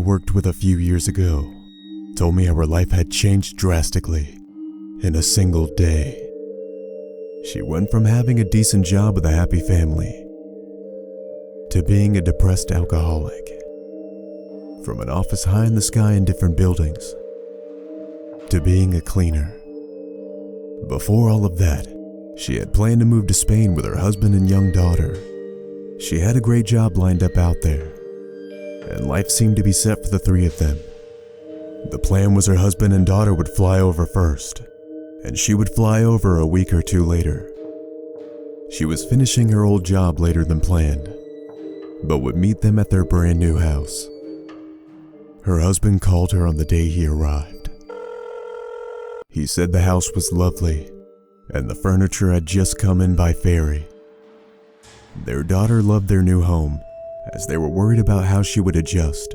worked with a few years ago told me how her life had changed drastically in a single day. She went from having a decent job with a happy family to being a depressed alcoholic, from an office high in the sky in different buildings to being a cleaner. Before all of that, she had planned to move to Spain with her husband and young daughter. She had a great job lined up out there, and life seemed to be set for the three of them. The plan was her husband and daughter would fly over first, and she would fly over a week or two later. She was finishing her old job later than planned, but would meet them at their brand new house. Her husband called her on the day he arrived. He said the house was lovely, and the furniture had just come in by ferry. Their daughter loved their new home, as they were worried about how she would adjust.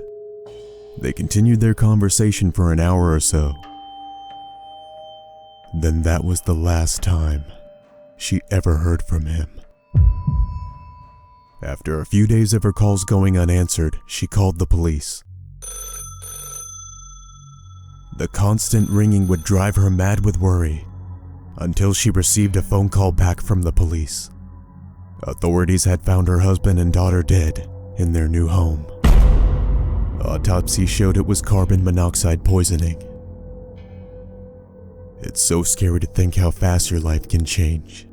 They continued their conversation for an hour or so. Then that was the last time she ever heard from him. After a few days of her calls going unanswered, she called the police. The constant ringing would drive her mad with worry, until she received a phone call back from the police. Authorities had found her husband and daughter dead in their new home. Autopsy showed it was carbon monoxide poisoning. It's so scary to think how fast your life can change.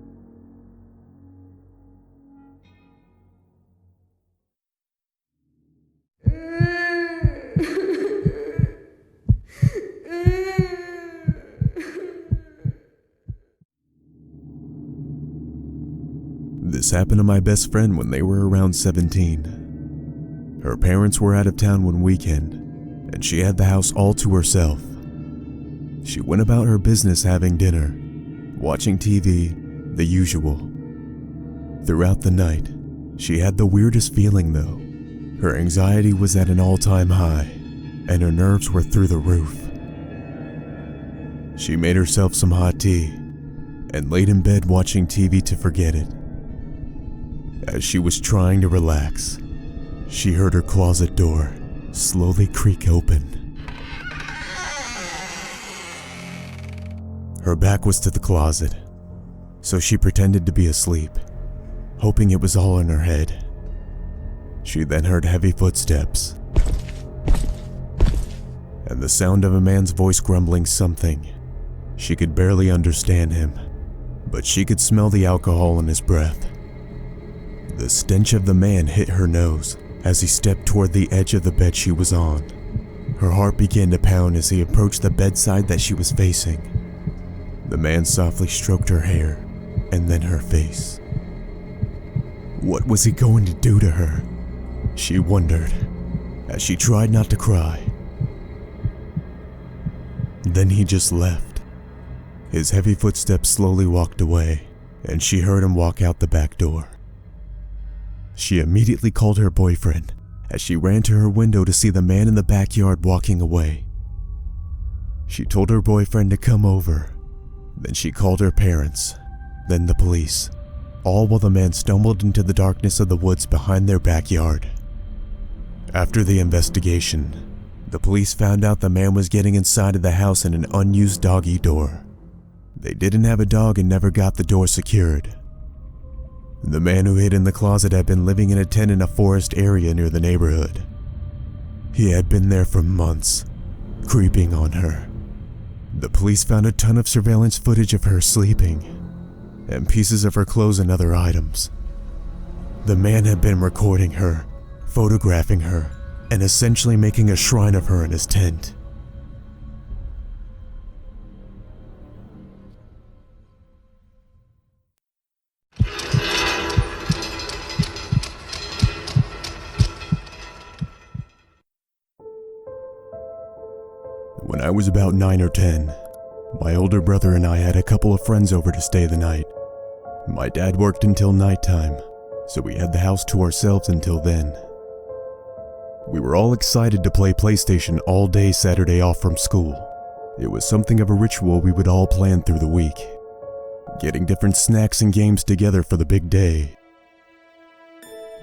This happened to my best friend when they were around 17. Her parents were out of town one weekend, and she had the house all to herself. She went about her business having dinner, watching TV, the usual. Throughout the night, she had the weirdest feeling though. Her anxiety was at an all-time high, and her nerves were through the roof. She made herself some hot tea, and laid in bed watching TV to forget it. As she was trying to relax, she heard her closet door slowly creak open. Her back was to the closet, so she pretended to be asleep, hoping it was all in her head. She then heard heavy footsteps, and the sound of a man's voice grumbling something. She could barely understand him, but she could smell the alcohol in his breath. The stench of the man hit her nose as he stepped toward the edge of the bed she was on. Her heart began to pound as he approached the bedside that she was facing. The man softly stroked her hair and then her face. What was he going to do to her? She wondered as she tried not to cry. Then he just left. His heavy footsteps slowly walked away, and she heard him walk out the back door. She immediately called her boyfriend as she ran to her window to see the man in the backyard walking away. She told her boyfriend to come over. Then she called her parents, then the police, all while the man stumbled into the darkness of the woods behind their backyard. After the investigation, the police found out the man was getting inside of the house in an unused doggy door. They didn't have a dog and never got the door secured. The man who hid in the closet had been living in a tent in a forest area near the neighborhood. He had been there for months, creeping on her. The police found a ton of surveillance footage of her sleeping, and pieces of her clothes and other items. The man had been recording her, photographing her, and essentially making a shrine of her in his tent. When I was about 9 or 10, my older brother and I had a couple of friends over to stay the night. My dad worked until nighttime, so we had the house to ourselves until then. We were all excited to play PlayStation all day Saturday off from school. It was something of a ritual we would all plan through the week, getting different snacks and games together for the big day.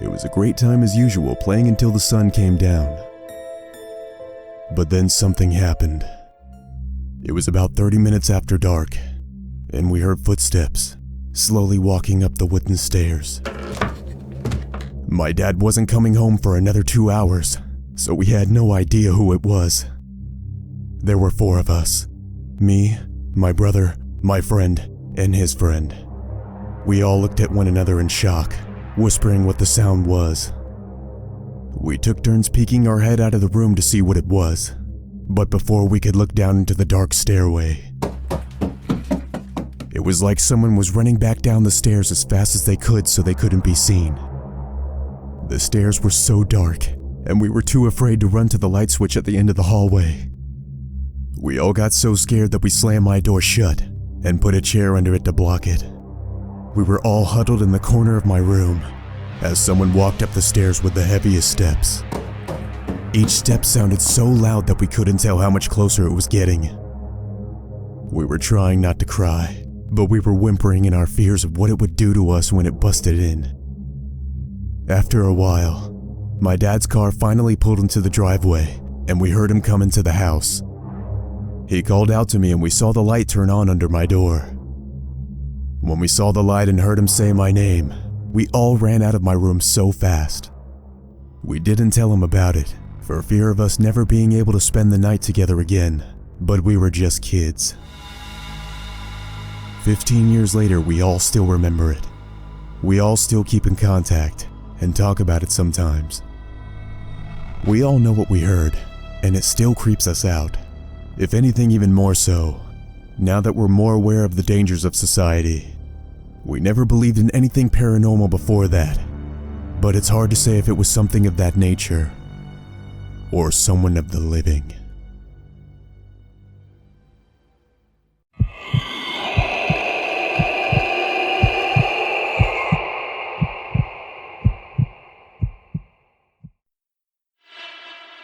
It was a great time as usual, playing until the sun came down. But then something happened. It was about 30 minutes after dark, and we heard footsteps slowly walking up the wooden stairs. My dad wasn't coming home for another 2 hours, so we had no idea who it was. There were 4 of us: me, my brother, my friend, and his friend. We all looked at one another in shock, whispering what the sound was. We took turns peeking our head out of the room to see what it was, but before we could look down into the dark stairway, it was like someone was running back down the stairs as fast as they could so they couldn't be seen. The stairs were so dark, and we were too afraid to run to the light switch at the end of the hallway. We all got so scared that we slammed my door shut and put a chair under it to block it. We were all huddled in the corner of my room as someone walked up the stairs with the heaviest steps. Each step sounded so loud that we couldn't tell how much closer it was getting. We were trying not to cry, but we were whimpering in our fears of what it would do to us when it busted in. After a while, my dad's car finally pulled into the driveway, and we heard him come into the house. He called out to me and we saw the light turn on under my door. When we saw the light and heard him say my name, we all ran out of my room so fast. We didn't tell him about it, for fear of us never being able to spend the night together again, but we were just kids. 15 years later, we all still remember it. We all still keep in contact and talk about it sometimes. We all know what we heard, and it still creeps us out. If anything, even more so, now that we're more aware of the dangers of society. We never believed in anything paranormal before that, but it's hard to say if it was something of that nature, or someone of the living.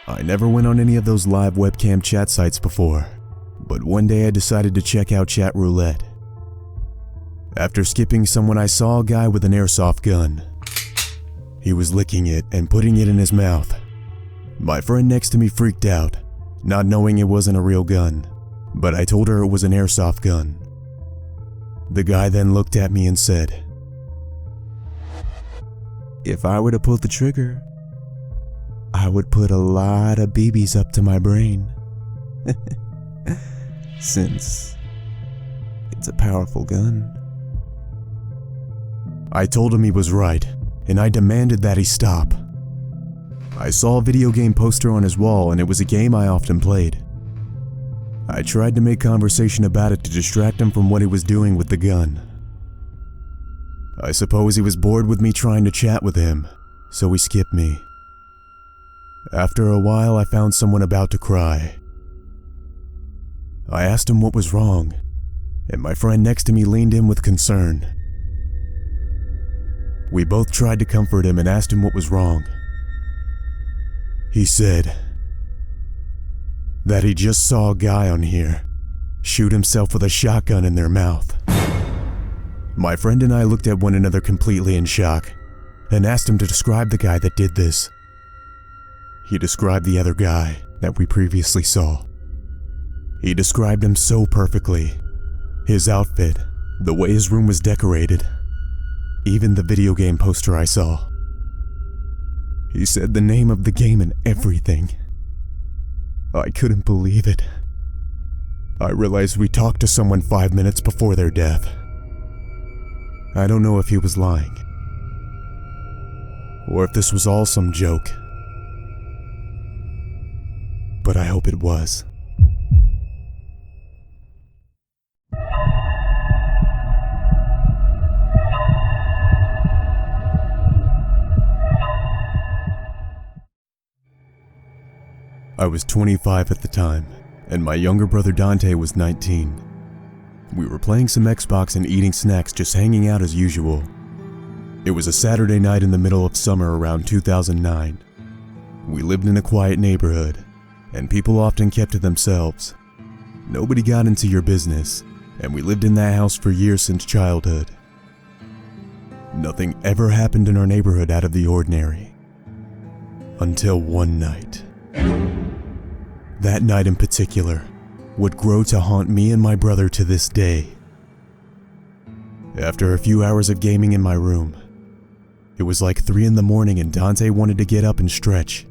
I never went on any of those live webcam chat sites before, but one day I decided to check out chat roulette. After skipping someone, I saw a guy with an airsoft gun. He was licking it and putting it in his mouth. My friend next to me freaked out, not knowing it wasn't a real gun, but I told her it was an airsoft gun. The guy then looked at me and said, "If I were to pull the trigger, I would put a lot of BBs up to my brain, since it's a powerful gun." I told him he was right, and I demanded that he stop. I saw a video game poster on his wall, and it was a game I often played. I tried to make conversation about it to distract him from what he was doing with the gun. I suppose he was bored with me trying to chat with him, so he skipped me. After a while, I found someone about to cry. I asked him what was wrong, and my friend next to me leaned in with concern. We both tried to comfort him and asked him what was wrong. He said that he just saw a guy on here shoot himself with a shotgun in their mouth. My friend and I looked at one another completely in shock and asked him to describe the guy that did this. He described the other guy that we previously saw. He described him so perfectly. His outfit, the way his room was decorated, even the video game poster I saw. He said the name of the game and everything. I couldn't believe it. I realized we talked to someone 5 minutes before their death. I don't know if he was lying, or if this was all some joke, but I hope it was. I was 25 at the time, and my younger brother Dante was 19. We were playing some Xbox and eating snacks, just hanging out as usual. It was a Saturday night in the middle of summer around 2009. We lived in a quiet neighborhood, and people often kept to themselves. Nobody got into your business, and we lived in that house for years since childhood. Nothing ever happened in our neighborhood out of the ordinary. Until one night. That night in particular would grow to haunt me and my brother to this day. After a few hours of gaming in my room, it was like 3 in the morning and Dante wanted to get up and stretch.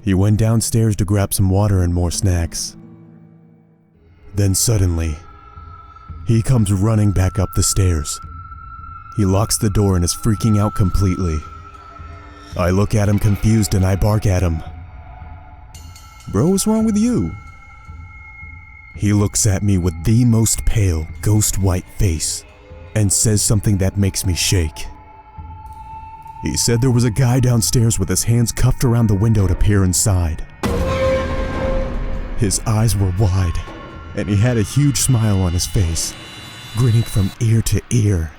He went downstairs to grab some water and more snacks. Then suddenly, he comes running back up the stairs. He locks the door and is freaking out completely. I look at him confused and I bark at him. "Bro, what's wrong with you?" He looks at me with the most pale, ghost white face and says something that makes me shake. He said there was a guy downstairs with his hands cuffed around the window to peer inside. His eyes were wide, and he had a huge smile on his face, grinning from ear to ear.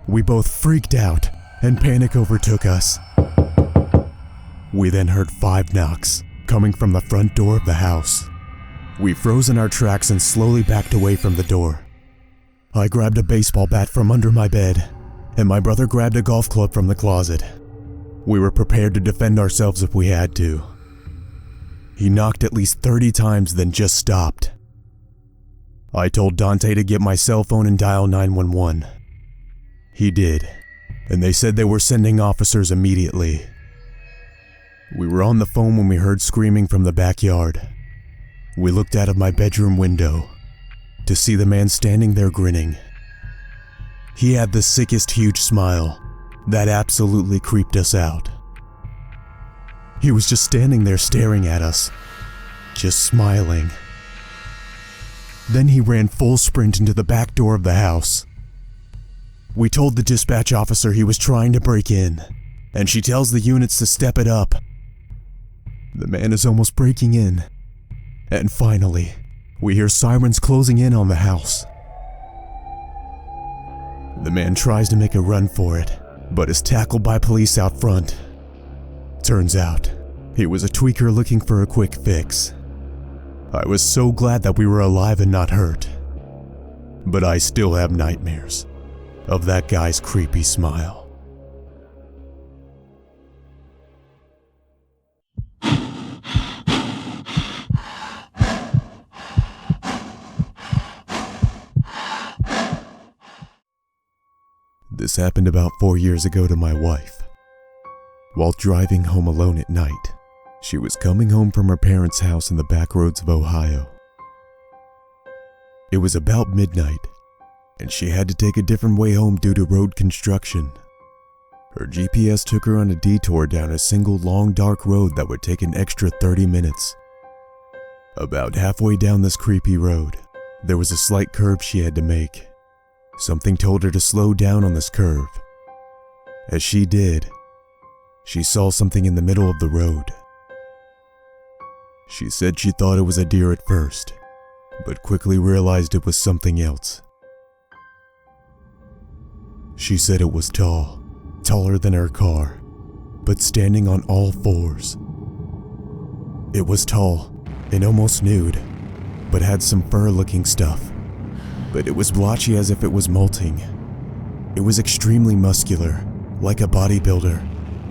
We both freaked out, and panic overtook us. We then heard 5 knocks coming from the front door of the house. We froze in our tracks and slowly backed away from the door. I grabbed a baseball bat from under my bed, and my brother grabbed a golf club from the closet. We were prepared to defend ourselves if we had to. He knocked at least 30 times, then just stopped. I told Dante to get my cell phone and dial 911. He did, and they said they were sending officers immediately. We were on the phone when we heard screaming from the backyard. We looked out of my bedroom window to see the man standing there grinning. He had the sickest huge smile that absolutely creeped us out. He was just standing there staring at us, just smiling. Then he ran full sprint into the back door of the house. We told the dispatch officer he was trying to break in, and she tells the units to step it up. The man is almost breaking in, and finally, we hear sirens closing in on the house. The man tries to make a run for it, but is tackled by police out front. Turns out, he was a tweaker looking for a quick fix. I was so glad that we were alive and not hurt. But I still have nightmares of that guy's creepy smile. This happened about 4 years ago to my wife. While driving home alone at night, she was coming home from her parents' house in the back roads of Ohio. It was about midnight, and she had to take a different way home due to road construction. Her GPS took her on a detour down a single long dark road that would take an extra 30 minutes. About halfway down this creepy road, there was a slight curve she had to make. Something told her to slow down on this curve. As she did, she saw something in the middle of the road. She said she thought it was a deer at first, but quickly realized it was something else. She said it was tall, taller than her car, but standing on all fours. It was tall and almost nude, but had some fur-looking stuff. But it was blotchy as if it was molting. It was extremely muscular, like a bodybuilder,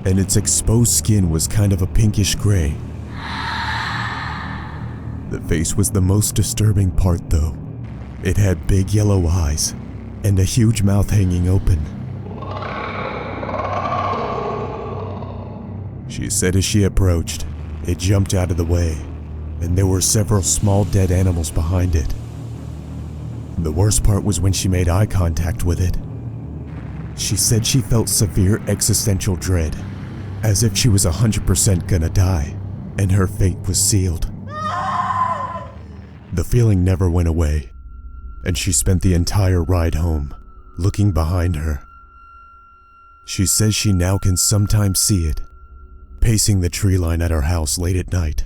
and its exposed skin was kind of a pinkish gray. The face was the most disturbing part though. It had big yellow eyes and a huge mouth hanging open. She said as she approached, it jumped out of the way, and there were several small dead animals behind it. The worst part was when she made eye contact with it. She said she felt severe existential dread, as if she was 100% gonna die, and her fate was sealed. The feeling never went away, and she spent the entire ride home looking behind her. She says she now can sometimes see it, pacing the tree line at her house late at night,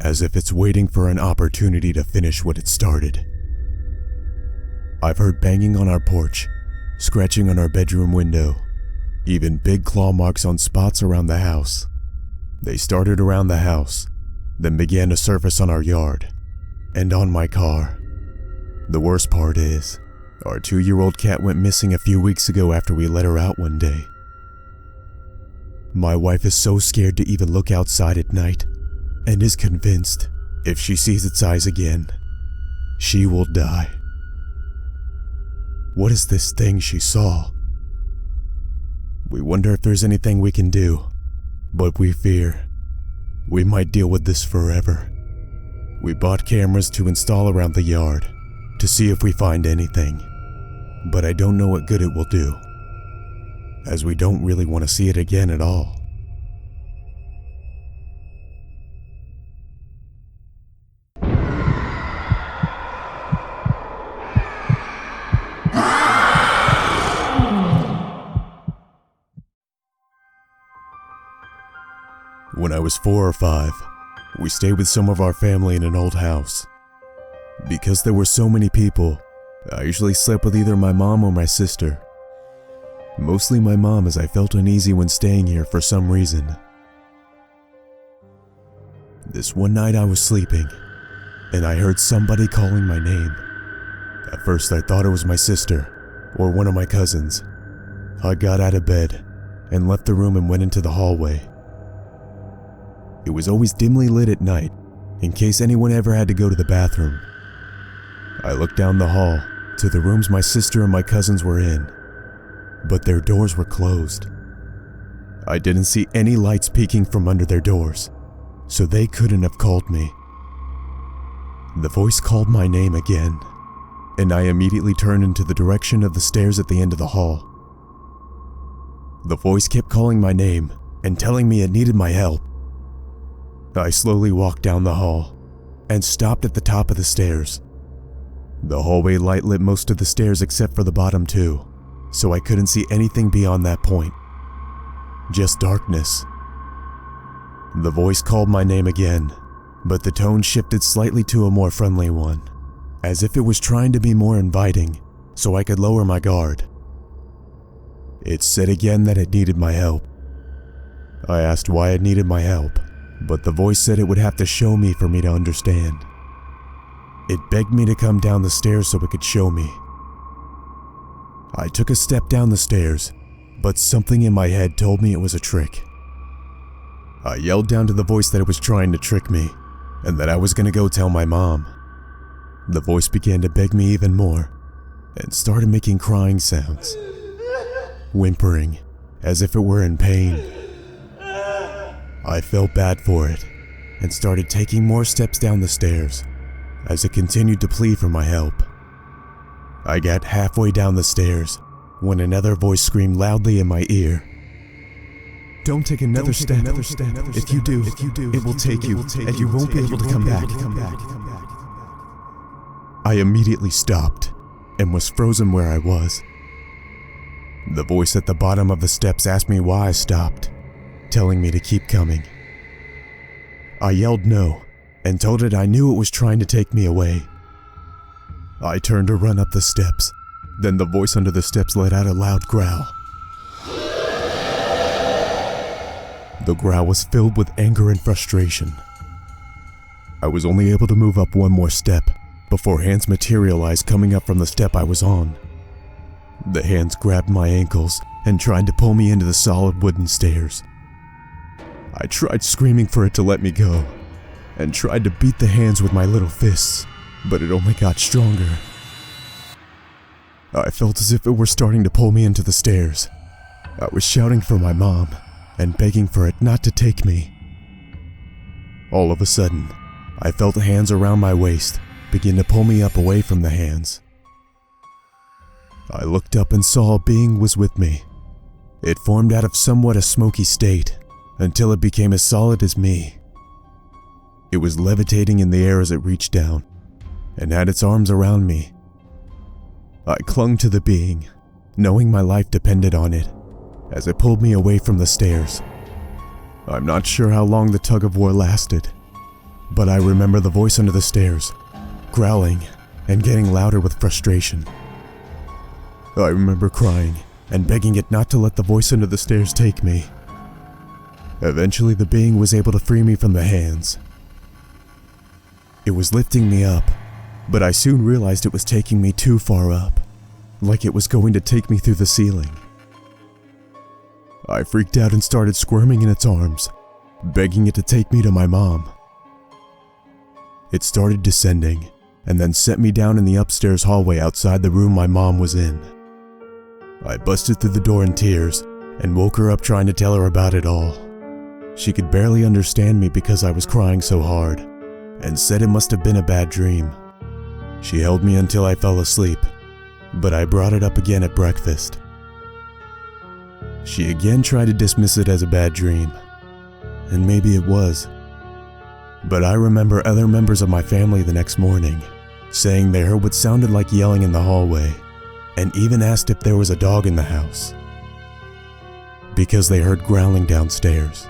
as if it's waiting for an opportunity to finish what it started. I've heard banging on our porch, scratching on our bedroom window, even big claw marks on spots around the house. They started around the house, then began to surface on our yard, and on my car. The worst part is, our 2-year-old cat went missing a few weeks ago after we let her out one day. My wife is so scared to even look outside at night, and is convinced if she sees its eyes again, she will die. What is this thing she saw? We wonder if there's anything we can do, but we fear we might deal with this forever. We bought cameras to install around the yard to see if we find anything, but I don't know what good it will do, as we don't really want to see it again at all. When I was 4 or 5, we stayed with some of our family in an old house. Because there were so many people, I usually slept with either my mom or my sister. Mostly my mom, as I felt uneasy when staying here for some reason. This one night I was sleeping, and I heard somebody calling my name. At first I thought it was my sister, or one of my cousins. I got out of bed, and left the room and went into the hallway. It was always dimly lit at night, in case anyone ever had to go to the bathroom. I looked down the hall to the rooms my sister and my cousins were in, but their doors were closed. I didn't see any lights peeking from under their doors, so they couldn't have called me. The voice called my name again, and I immediately turned into the direction of the stairs at the end of the hall. The voice kept calling my name and telling me it needed my help. I slowly walked down the hall and stopped at the top of the stairs. The hallway light lit most of the stairs except for the bottom two, so I couldn't see anything beyond that point. Just darkness. The voice called my name again, but the tone shifted slightly to a more friendly one, as if it was trying to be more inviting so I could lower my guard. It said again that it needed my help. I asked why it needed my help, but the voice said it would have to show me for me to understand. It begged me to come down the stairs so it could show me. I took a step down the stairs, but something in my head told me it was a trick. I yelled down to the voice that it was trying to trick me, and that I was going to go tell my mom. The voice began to beg me even more, and started making crying sounds, whimpering, as if it were in pain. I felt bad for it, and started taking more steps down the stairs, as it continued to plead for my help. I got halfway down the stairs, when another voice screamed loudly in my ear. Don't take another step. If you do, it will take you, and you won't be able to come back. I immediately stopped, and was frozen where I was. The voice at the bottom of the steps asked me why I stopped, telling me to keep coming. I yelled no, and told it I knew it was trying to take me away. I turned to run up the steps, then the voice under the steps let out a loud growl. The growl was filled with anger and frustration. I was only able to move up one more step before hands materialized coming up from the step I was on. The hands grabbed my ankles and tried to pull me into the solid wooden stairs. I tried screaming for it to let me go, and tried to beat the hands with my little fists, but it only got stronger. I felt as if it were starting to pull me into the stairs. I was shouting for my mom, and begging for it not to take me. All of a sudden, I felt the hands around my waist begin to pull me up away from the hands. I looked up and saw a being was with me. It formed out of somewhat a smoky state, until it became as solid as me. It was levitating in the air as it reached down, and had its arms around me. I clung to the being, knowing my life depended on it, as it pulled me away from the stairs. I'm not sure how long the tug-of-war lasted, but I remember the voice under the stairs, growling and getting louder with frustration. I remember crying and begging it not to let the voice under the stairs take me. Eventually, the being was able to free me from the hands. It was lifting me up, but I soon realized it was taking me too far up, like it was going to take me through the ceiling. I freaked out and started squirming in its arms, begging it to take me to my mom, It started descending and then set me down in the upstairs hallway outside the room my mom was in. I busted through the door in tears and woke her up trying to tell her about it all. She could barely understand me because I was crying so hard and said it must have been a bad dream. She held me until I fell asleep, but I brought it up again at breakfast. She again tried to dismiss it as a bad dream, and maybe it was. But I remember other members of my family the next morning saying they heard what sounded like yelling in the hallway and even asked if there was a dog in the house because they heard growling downstairs.